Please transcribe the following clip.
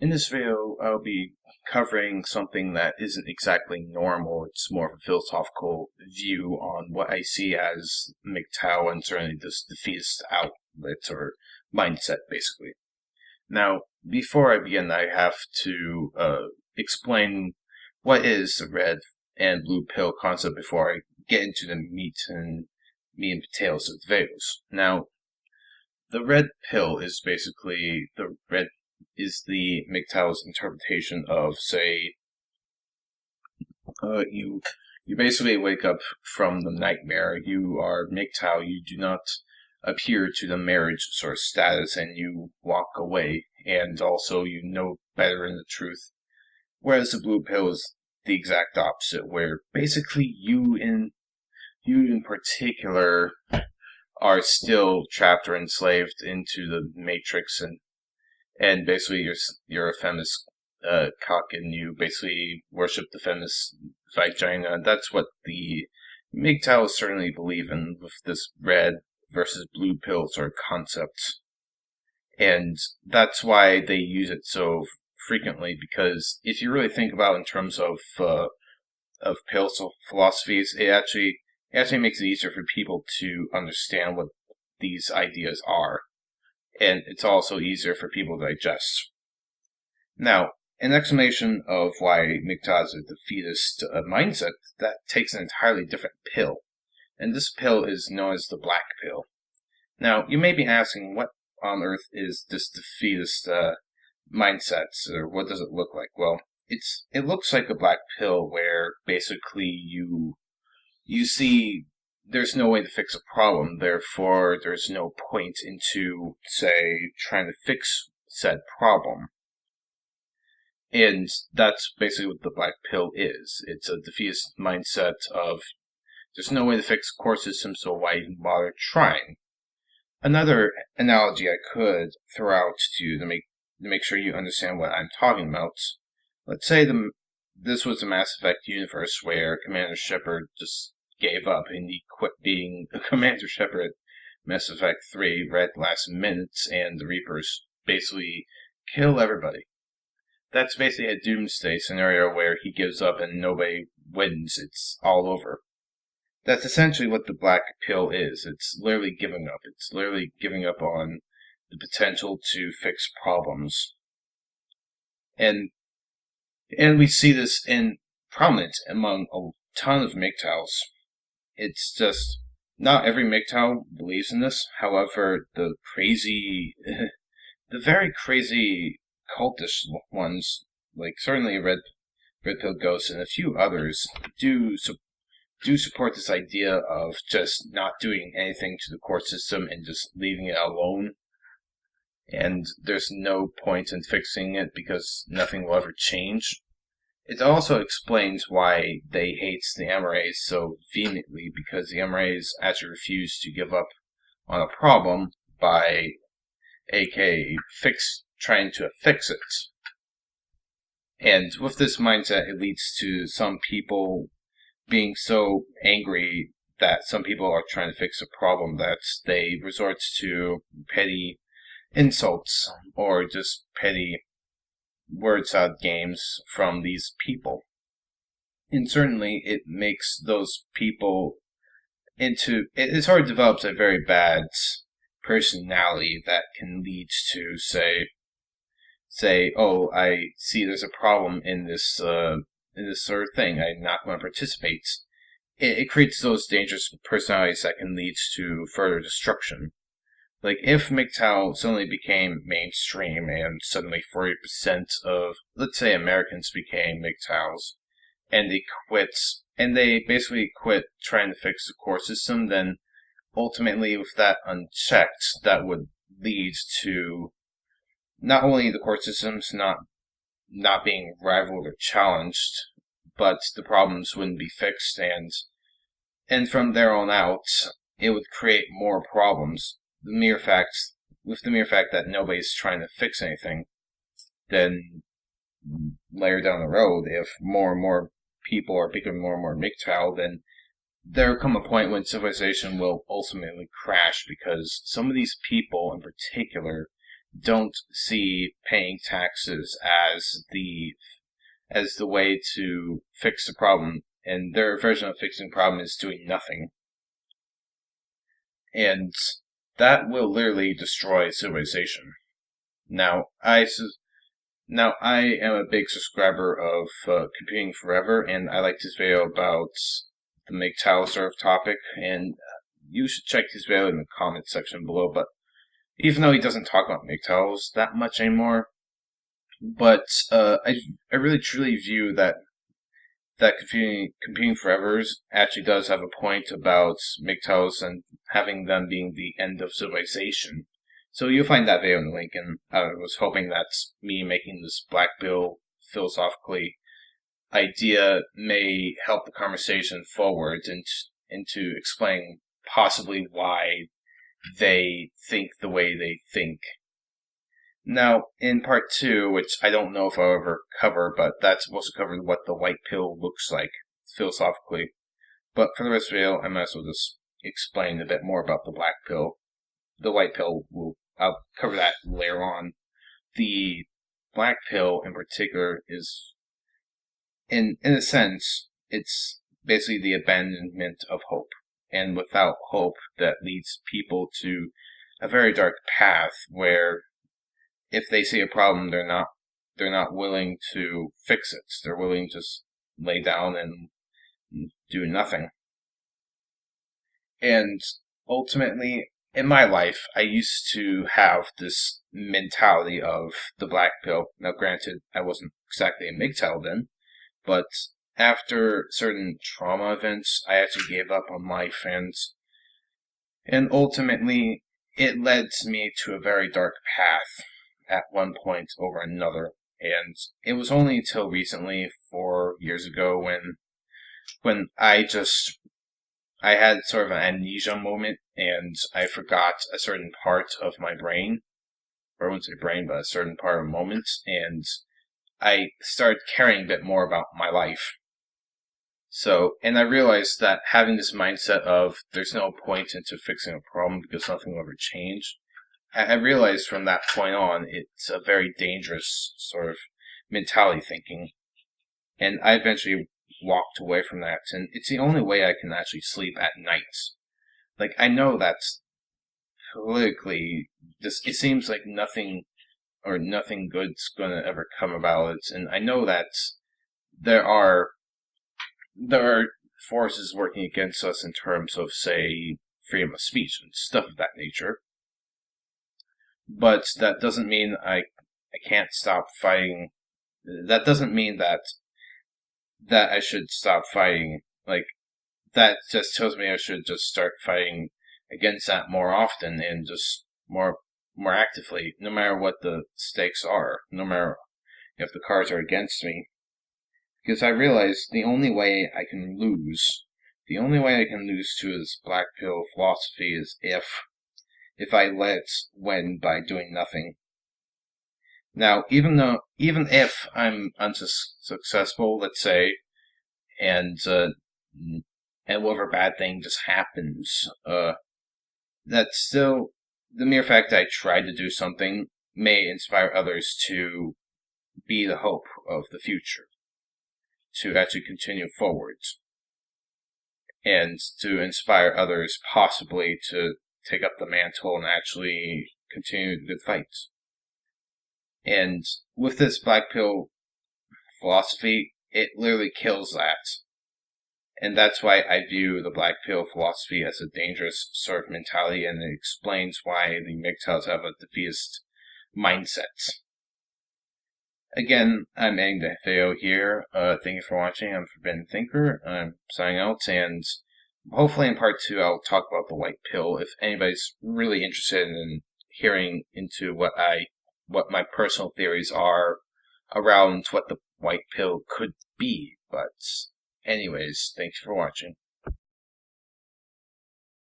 In this video, I'll be covering something that isn't exactly normal. It's more of a philosophical view on what I see as mgtow and certainly this defeatist outlet or mindset, basically. Now, before I begin, I have to explain what is the red and blue pill concept before I get into the meat and potatoes of the videos. Now, the red pill is basically the mgtow's interpretation of, say, you basically wake up from the nightmare. You are mgtow. You do not appear to the marriage sort of status, and you walk away. And also, you know better in the truth. Whereas the blue pill is the exact opposite, where basically you in particular are still trapped or enslaved into the matrix, and basically you're a feminist cock, and you basically worship the feminist vagina. That's what the mgtow certainly believe in with this red versus blue pill sort of concept. And that's why they use it so frequently, because if you really think about it in terms of pill philosophies, it actually makes it easier for people to understand what these ideas are. And it's also easier for people to digest. Now, an explanation of why mgtow is a defeatist mindset, that takes an entirely different pill. And this pill is known as the black pill. Now, you may be asking, what on earth is this defeatist mindset, or what does it look like? Well, it looks like a black pill where basically you see there's no way to fix a problem, therefore there's no point into, say, trying to fix said problem. And that's basically what the black pill is. It's a defeatist mindset of, there's no way to fix the core system, so why even bother trying? Another analogy I could throw out to make sure you understand what I'm talking about. Let's say this was a Mass Effect universe where Commander Shepard just gave up and he quit being a Commander Shepard. Mass Effect 3 right last minutes, and the Reapers basically kill everybody. That's basically a doomsday scenario where he gives up and nobody wins. It's all over. That's essentially what the black pill is. It's literally giving up. It's literally giving up on the potential to fix problems. And we see this in prominent among a ton of mgtows. It's just, not every mgtow believes in this. However, the very crazy cultish ones, like certainly Red Pill Ghost and a few others, do support this idea of just not doing anything to the core system and just leaving it alone. And there's no point in fixing it because nothing will ever change. It also explains why they hate the MRAs so vehemently, because the MRAs actually refuse to give up on a problem by aka trying to fix it. And with this mindset, it leads to some people being so angry that some people are trying to fix a problem that they resort to petty insults or just petty word salad games from these people. And certainly it makes those people it sort of develops a very bad personality that can lead to say, oh, I see there's a problem in this sort of thing, I'm not going to participate. It creates those dangerous personalities that can lead to further destruction. Like, if mgtow suddenly became mainstream and suddenly 40% of, let's say, Americans became mgtows, and they basically quit trying to fix the core system, then ultimately, with that unchecked, that would lead to not only the core systems not being rivaled or challenged, but the problems wouldn't be fixed, and from there on out, it would create more problems. The mere fact that nobody's trying to fix anything, then later down the road, if more and more people are becoming more and more mgtow, then there will come a point when civilization will ultimately crash, because some of these people in particular, don't see paying taxes as the way to fix the problem, and their version of fixing the problem is doing nothing. And that will literally destroy civilization. Now, I am a big subscriber of Computing Forever, and I like this video about the mgtow sort of topic, and you should check his video in the comment section below. But even though he doesn't talk about mgtows that much anymore, but I really truly view that Computing Forever's actually does have a point about mgtows and having them being the end of civilization. So you'll find that video in the link, and I was hoping that me making this black pill philosophically idea may help the conversation forward and to explain possibly why they think the way they think. Now, in part 2, which I don't know if I'll ever cover, but that's supposed to cover what the white pill looks like philosophically. But for the rest of the video, I might as well just explain a bit more about the black pill. The white pill, I'll cover that later on. The black pill in particular is, in a sense, it's basically the abandonment of hope. And without hope, that leads people to a very dark path where if they see a problem, they're not willing to fix it. They're willing to just lay down and do nothing. And ultimately, in my life, I used to have this mentality of the black pill. Now, granted, I wasn't exactly a mgtow then, but after certain trauma events, I actually gave up on life, and ultimately, it led me to a very dark path at one point over another. And it was only until recently, 4 years ago, when I had sort of an amnesia moment, and I forgot a certain part of my brain, or I wouldn't say brain, but a certain part of a moment, and I started caring a bit more about my life. So, and I realized that having this mindset of there's no point into fixing a problem because nothing will ever change, I realized from that point on it's a very dangerous sort of mentality thinking. And I eventually walked away from that, and it's the only way I can actually sleep at night. Like, I know that's politically, it seems like nothing good's gonna ever come about it, and I know that there are forces working against us in terms of, say, freedom of speech and stuff of that nature. But that doesn't mean I can't stop fighting. That doesn't mean that I should stop fighting. Like, that just tells me I should just start fighting against that more often and just more actively, no matter what the stakes are, no matter if the cards are against me. Because I realize the only way I can lose to this black pill philosophy is if I let win by doing nothing. Now, even if I'm unsuccessful, let's say, and whatever bad thing just happens, that's still, the mere fact that I tried to do something may inspire others to be the hope of the future, to actually continue forwards, and to inspire others possibly to take up the mantle and actually continue the good fights. And with this black pill philosophy, it literally kills that. And that's why I view the black pill philosophy as a dangerous sort of mentality, and it explains why the mgtows have a defeatist mindset. Again, I'm ending the video here. Thank you for watching. I'm Forbidden Thinker. I'm signing out, and hopefully in part 2 I'll talk about the white pill if anybody's really interested in hearing into what my personal theories are around what the white pill could be. But anyways, thanks for watching.